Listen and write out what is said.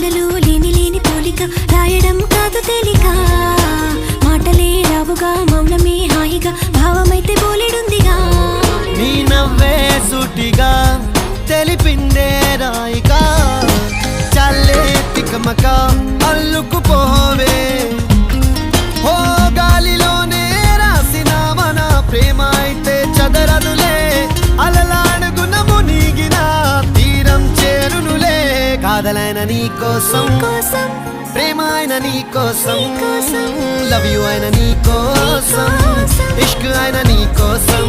పాలలో లేని లేని పోలిక రాయడం కాదు తేలిక మాటలే రావుగా మౌనమే హాయిగా భావమైతే బోలెడుందిగా నీ నవ్వే సూటిగా తెలిపిందే రాయిగా చల్లే తికమక అల్లుకుపోవే ఓ గాలిలోనే రాసిన మన ప్రేమ అయితే చదరనులే అలలాడుగున మునిగిన తీరం చేరునులే కాదలైన నీ కోసం ప్రేమ అయిన నీ కోసం లవ్ యు అయిన నీ కోసం ఇష్క్ అయిన నీ కోసం